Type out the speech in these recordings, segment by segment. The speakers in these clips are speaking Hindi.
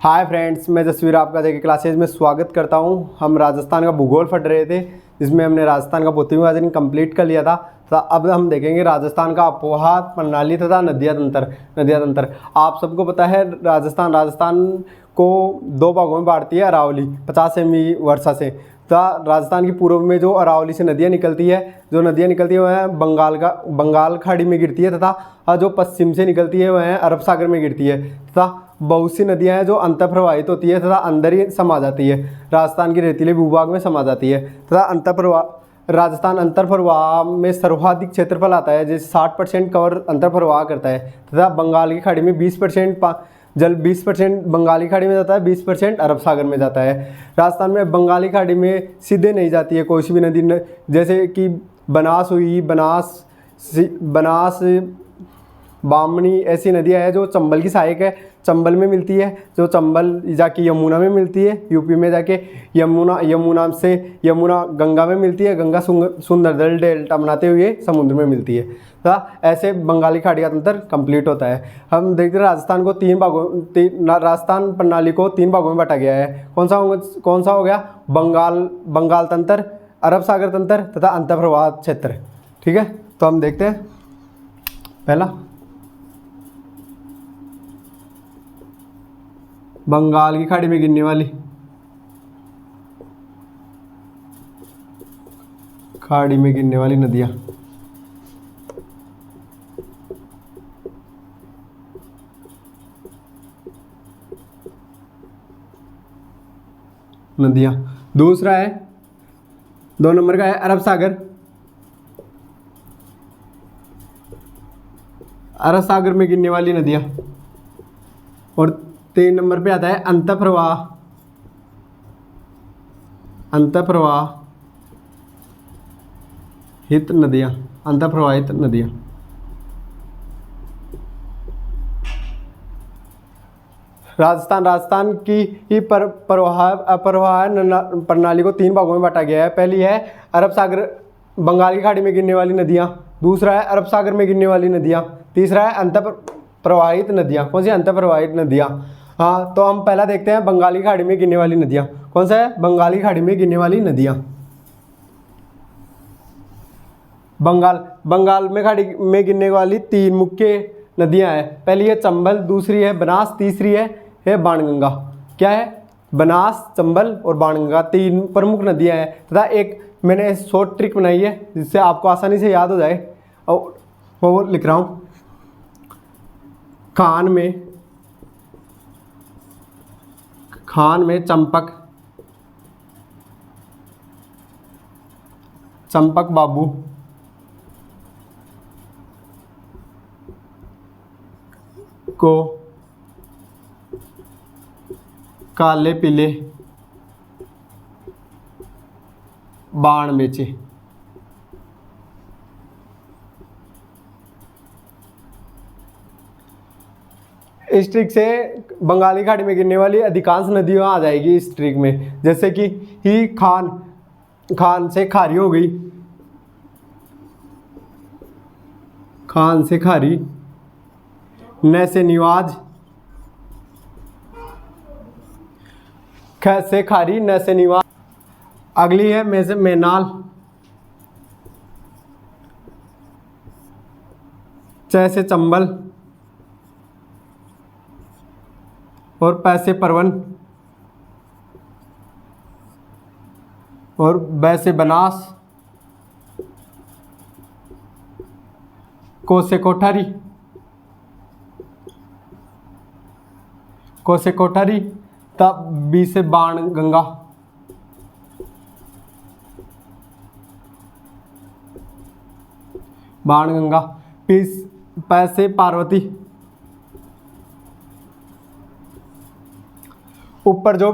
हाय फ्रेंड्स, मैं जसवीर आपका देखिए क्लासेज में स्वागत करता हूं। हम राजस्थान का भूगोल पढ़ रहे थे, जिसमें हमने राजस्थान का 25वां कंप्लीट कर लिया था। तो अब हम देखेंगे राजस्थान का आबोहवा प्रणाली तथा नदियाँ तंत्र। आप सबको पता है राजस्थान को दो भागों में बांटती है अरावली 50 सेमी वर्षा से। तथा राजस्थान की पूर्व में जो अरावली से नदियाँ निकलती है, वह बंगाल खाड़ी में गिरती है, तथा जो पश्चिम से निकलती है वह अरब सागर में गिरती है। तथा बहुत सी नदियाँ हैं जो अंतर प्रवाहित होती है तथा अंदर ही समा जाती है, राजस्थान के रेतीले भूभाग में समा जाती है। तथा राजस्थान अंतर प्रवाह में सर्वाधिक क्षेत्रफल आता है, जैसे 60% कवर अंतर प्रवाह करता है। तथा बंगाल की खाड़ी में 20% जल 20% बंगाली खाड़ी में जाता है, 20% अरब सागर में जाता है। राजस्थान में बंगाली खाड़ी में सीधे नहीं जाती है कोई सी भी नदी, जैसे कि बनास हुई, बनास बामनी, ऐसी नदियाँ हैं जो चंबल की सहायक है, चंबल में मिलती है। जो चंबल जाके यमुना में मिलती है, यूपी में जाके यमुना गंगा में मिलती है, गंगा सुंदरदल डेल्टा बनाते हुए समुद्र में मिलती है। तो ऐसे बंगाली खाड़ी का तंत्र कंप्लीट होता है। हम देखते हैं राजस्थान प्रणाली को 3 भागों में बांटा गया है। कौन सा हो गया? बंगाल तंत्र, अरब सागर तंत्र तथा अंतर्प्रवाह क्षेत्र। ठीक है, तो हम देखते हैं पहला बंगाल की खाड़ी में गिरने वाली नदियाँ। दूसरा है 2 नंबर का है अरब सागर में गिरने वाली नदियाँ। और 3 नंबर पे आता है अंतःप्रवाहित नदियाँ। राजस्थान की ही प्रवाह प्रणाली को 3 भागों में बांटा गया है। पहली है बंगाल की खाड़ी में गिरने वाली नदियाँ। दूसरा है अरब सागर में गिरने वाली नदियाँ। तीसरा है अंतःप्रवाहित नदियाँ। कौन सी अंतःप्रवाहित नदियाँ? हाँ, तो हम पहला देखते हैं बंगाली खाड़ी में गिरने वाली नदियाँ। कौन सा है? बंगाली खाड़ी में गिरने वाली नदियाँ। बंगाल में खाड़ी में गिरने वाली 3 मुख्य नदियाँ हैं। पहली है चंबल, दूसरी है बनास, तीसरी है बाणगंगा। क्या है? बनास, चंबल और बाणगंगा 3 प्रमुख नदियाँ हैं। तथा एक मैंने शॉर्ट ट्रिक बनाई है जिससे आपको आसानी से याद हो जाए, और वो लिख रहा हूँ। खान में चंपक बाबू को काले पीले बाण बेचे। इस ट्रिक से बंगाली खाड़ी में गिरने वाली अधिकांश नदियाँ आ जाएगी इस ट्रिक में, जैसे कि ही खान से खारी हो गई, खान से खारी, न से निवाज, ख से खारी, न से निवाज। अगली है में से मैनाल, च से चंबल और पै से परवन और बै से बनास, को से कोठारी, तब बी से बाणगंगा, पै से पार्वती। ऊपर जो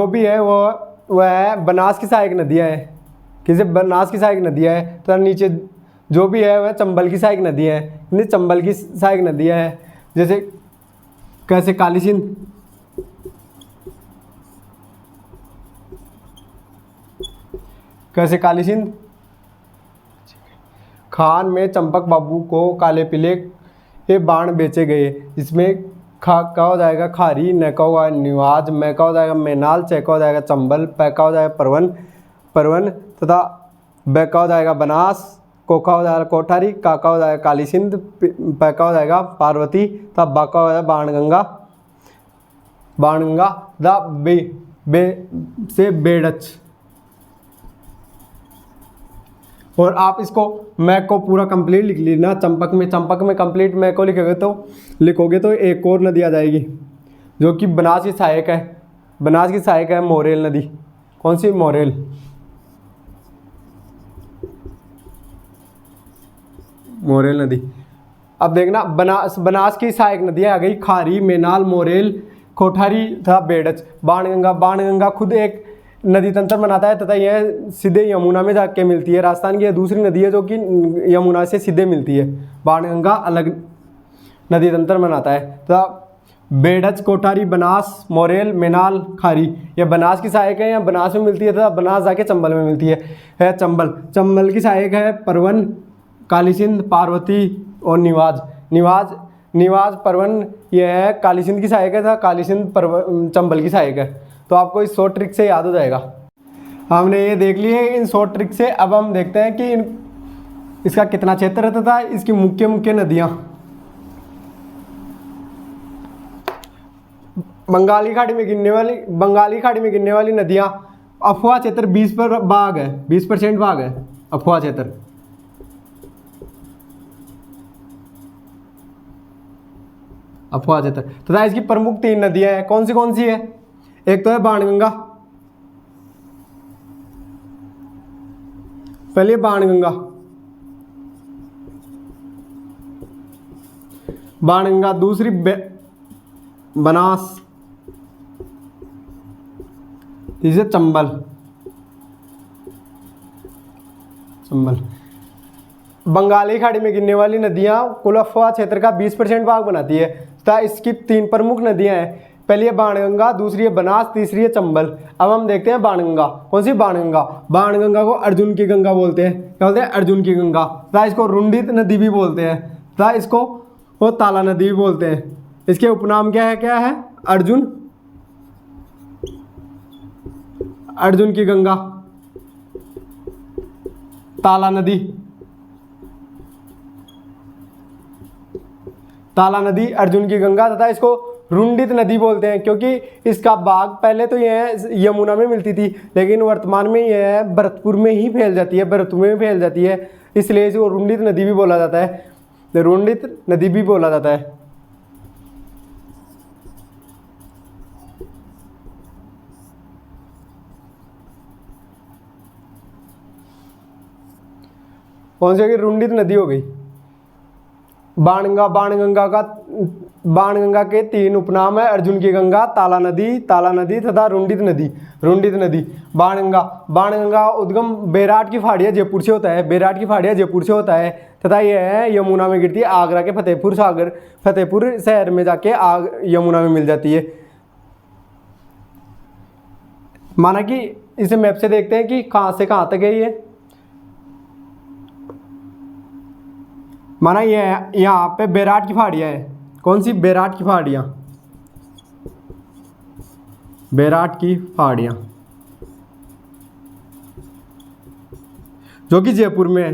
भी है वह बनास की सहायक नदियाँ है। किसे? बनास की सहायक नदियाँ है। तो नीचे जो भी है वह चंबल की सहायक नदियाँ है। चंबल की सहायक नदियाँ है, जैसे कैसे काली सिंध, खान में चंपक बाबू को काले पीले के बाण बेचे गए, जिसमें खा का हो जाएगा खारी, न का होगा निवाज, मैं का हो जाएगा मैनाल, चे का हो जाएगा चंबल, पै का हो जाएगा परवन परवन तथा बै का हो जाएगा बनास, को का हो जाएगा कोठारी, का हो जाएगा काली सिंध, पै का हो जाएगा पार्वती तथा बा का हो जाएगा बाणगंगा बाणगंगा तथा बे बे से बेड़च। और आप इसको मैं को पूरा कंप्लीट लिख लेना। चंपक में कंप्लीट मैं को लिखोगे तो एक और नदी आ जाएगी जो कि बनास की सहायक है। बनास की सहायक है मोरेल नदी। कौन सी? मोरेल। मोरेल नदी। अब देखना बनास की सहायक नदियाँ आ गई खारी, मेनाल, मोरेल, कोठारी तथा बेड़च। बाणगंगा खुद एक नदी तंत्र बनाता है तथा यह सीधे यमुना में जाके मिलती है। राजस्थान की यह दूसरी नदी है जो कि यमुना से सीधे मिलती है। बाणगंगा अलग नदी तंत्र बनाता है तथा बेड़च, कोठारी, बनास, मोरेल, मेनाल, खारी यह बनास की सहायक है, या बनास में मिलती है तथा बनास जाके चंबल में मिलती है चंबल की सहायक है परवन, काली सिंध, पार्वती और निवाज परवन यह है काली सिंध की सहायक है तथा काली सिंध चंबल की सहायक है। तो आपको इस शॉर्ट ट्रिक से याद हो जाएगा। हमने ये देख ली है इन शॉर्ट ट्रिक से। अब हम देखते हैं कि इसका कितना क्षेत्र है तथा इसकी मुख्य नदियाँ। बंगाली खाड़ी में गिरने वाली नदियाँ। अफवाह क्षेत्र 20% भाग है अफवाह क्षेत्र। तथा इसकी प्रमुख 3 नदियाँ हैं। कौन सी है? एक तो है बाणगंगा। पहले बाणगंगा, दूसरी बनास, तीसरी चंबल। बंगाली खाड़ी में गिरने वाली नदियां कुल अफवाह क्षेत्र का 20% भाग बनाती है तथा इसकी 3 प्रमुख नदियां हैं। पहली है बाणगंगा, दूसरी है बनास, तीसरी है चंबल। अब हम देखते हैं बाणगंगा। कौन सी? बाणगंगा को अर्जुन की गंगा बोलते हैं। क्या बोलते हैं? अर्जुन की गंगा। तथा इसको रुंडित नदी भी बोलते हैं तथा इसको वो ताला नदी भी बोलते हैं। इसके उपनाम क्या है? अर्जुन की गंगा, ताला नदी, अर्जुन की गंगा तथा इसको रुंडित नदी बोलते हैं क्योंकि इसका भाग पहले तो यह यमुना में मिलती थी लेकिन वर्तमान में यह भरतपुर में ही फैल जाती है, इसलिए इसको रुंडित नदी भी बोला जाता है। कौन सी? रुंडित नदी हो गई। बाणगंगा के 3 उपनाम है, अर्जुन की गंगा, ताला नदी तथा रुंडित नदी। बाणगंगा उद्गम बेराट की फाड़िया जयपुर से होता है तथा यह यमुना में गिरती है। आगरा के फतेहपुर शहर में जाके यमुना में मिल जाती है। माना कि इसे मैप से देखते हैं कि कहाँ से कहाँ तक है ये। माना ये यहाँ पे बेराट की फाड़ियाँ है। कौन सी? बेराट की फाड़ियाँ जो कि जयपुर में है।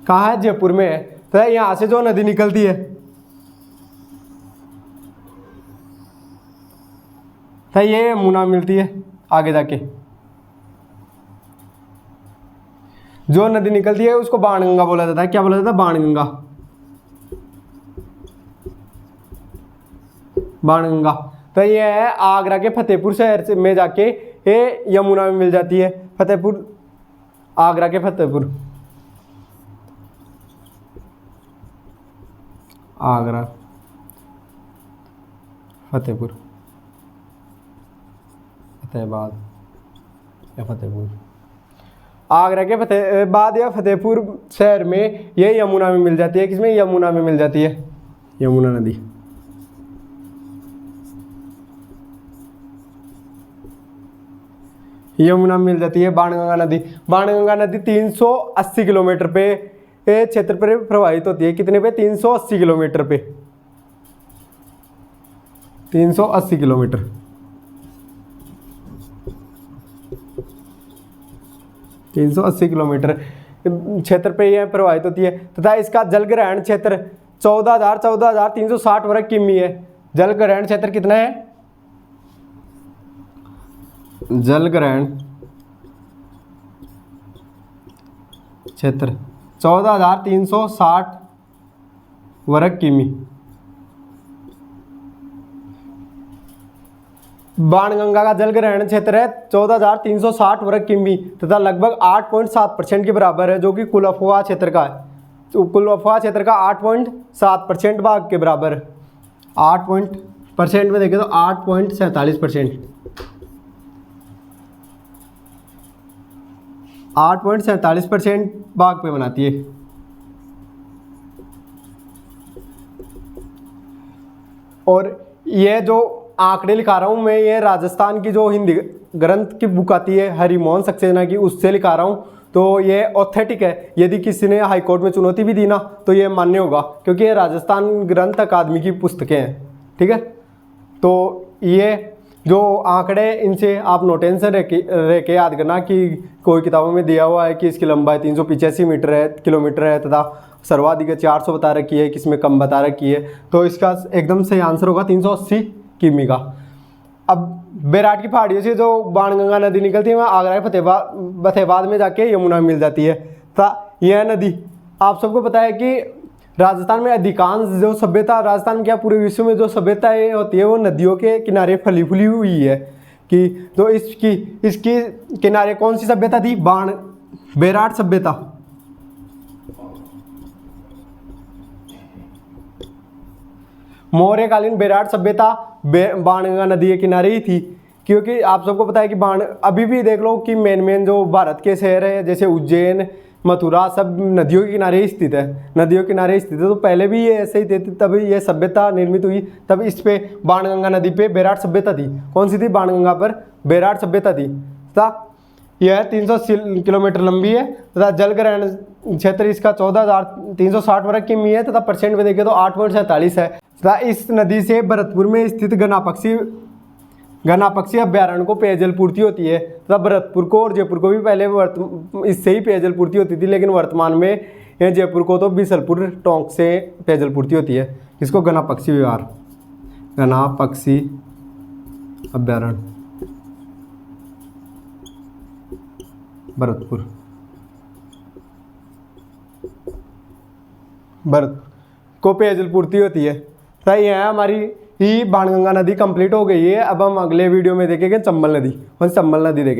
कहाँ है? जयपुर में है। तो यहाँ से जो नदी निकलती है तो ये यमुना मिलती है। आगे जाके जो नदी निकलती है उसको बाणगंगा बोला जाता है। क्या बोला जाता है? बाणगंगा। तो ये है आगरा के फतेहपुर शहर से में जाके ये यमुना में मिल जाती है। आगरा के फतेहपुर आगरा के फतेहाबाद या फतेहपुर शहर में ये यमुना में मिल जाती है। किसमें? यमुना में मिल जाती है, यमुना नदी। यमुना में मिल जाती है बाणगंगा नदी। बाणगंगा नदी 380 किलोमीटर पे ये क्षेत्र पर प्रवाहित होती है, कितने पे, 380 किलोमीटर पे, 380 किलोमीटर। क्षेत्र पे यह प्रवाहित होती है तथा इसका जलग्रहण क्षेत्र 14,360 वर्ग किमी है। जलग्रहण क्षेत्र कितना है, जलग्रहण क्षेत्र 14,360 वर्ग किमी। बाणगंगा का जलग्रहण क्षेत्र है 14,360 वर्ग किमी तथा लगभग 8.7% के बराबर है, जो कि कुल अफवाह क्षेत्र का है। तो कुल अफवाह क्षेत्र का 8.7% भाग के बराबर है। 8% में देखें तो 8.47%, 8.47% भाग पे बनाती है। और ये जो आंकड़े लिखा रहा हूँ मैं, ये राजस्थान की जो हिंदी ग्रंथ की बुक आती है हरिमोहन सक्सेना की, उससे लिखा रहा हूँ। तो ये ऑथेंटिक है, यदि किसी ने हाई कोर्ट में चुनौती भी दी ना तो ये मान्य होगा, क्योंकि ये राजस्थान ग्रंथ अकादमी की पुस्तकें हैं। ठीक है, तो ये जो आंकड़े, इनसे आप नोटेंशन रह के याद करना कि कोई किताबों में दिया हुआ है कि इसकी लंबाई 385 मीटर है, किलोमीटर है तथा सर्वाधिक 400 बता रखी है, किसमें कम बता रखी है, तो इसका एकदम सही आंसर होगा 380 किमी का। अब बैराट की पहाड़ियों से जो बाणगंगा नदी निकलती है वहाँ आगरा फतेहाबाद में जाके यमुना मिल जाती है। तथा यह नदी, आप सबको पता है कि राजस्थान में अधिकांश जो सभ्यता, राजस्थान में क्या पूरे विश्व में जो सभ्यता होती है वो नदियों के किनारे फली फूली हुई है। कि तो इसकी किनारे कौन सी सभ्यता थी, बैराट सभ्यता। मौर्यकालीन बैराट सभ्यता बाणगंगा नदी के किनारे ही थी, क्योंकि आप सबको पता है कि अभी भी देख लो कि मेन जो भारत के शहर है जैसे उज्जैन, मथुरा, सब नदियों के किनारे ही स्थित है, नदियों के किनारे ही स्थित है। तो पहले भी ये ऐसे ही थे, तभी ये सभ्यता निर्मित हुई, तब इस पे बाणगंगा नदी पे बैराट सभ्यता थी। कौन सी थी, बाणगंगा पर बैराट सभ्यता थी। तथा यह 300 किलोमीटर लंबी है तथा जलग्रहण क्षेत्र इसका 14,360 वर्ग किमी है तथा परसेंट में देखें तो 8.47 है। तथा इस नदी से भरतपुर में स्थित घनापक्षी अभ्यारण्य को पेयजल पूर्ति होती है तथा भरतपुर को और जयपुर को भी पहले इससे ही पेयजल पूर्ति होती थी, लेकिन वर्तमान में यह जयपुर को तो बीसलपुर टोंक से पेयजल पूर्ति होती है। इसको घनापक्षी विहार, घनापक्षी अभ्यारण्य भरतपुर को पेयजल पूर्ति होती है। सही है, हमारी ही बाणगंगा नदी कंप्लीट हो गई है। अब हम अगले वीडियो में देखेंगे चंबल नदी, और चंबल नदी देखेंगे।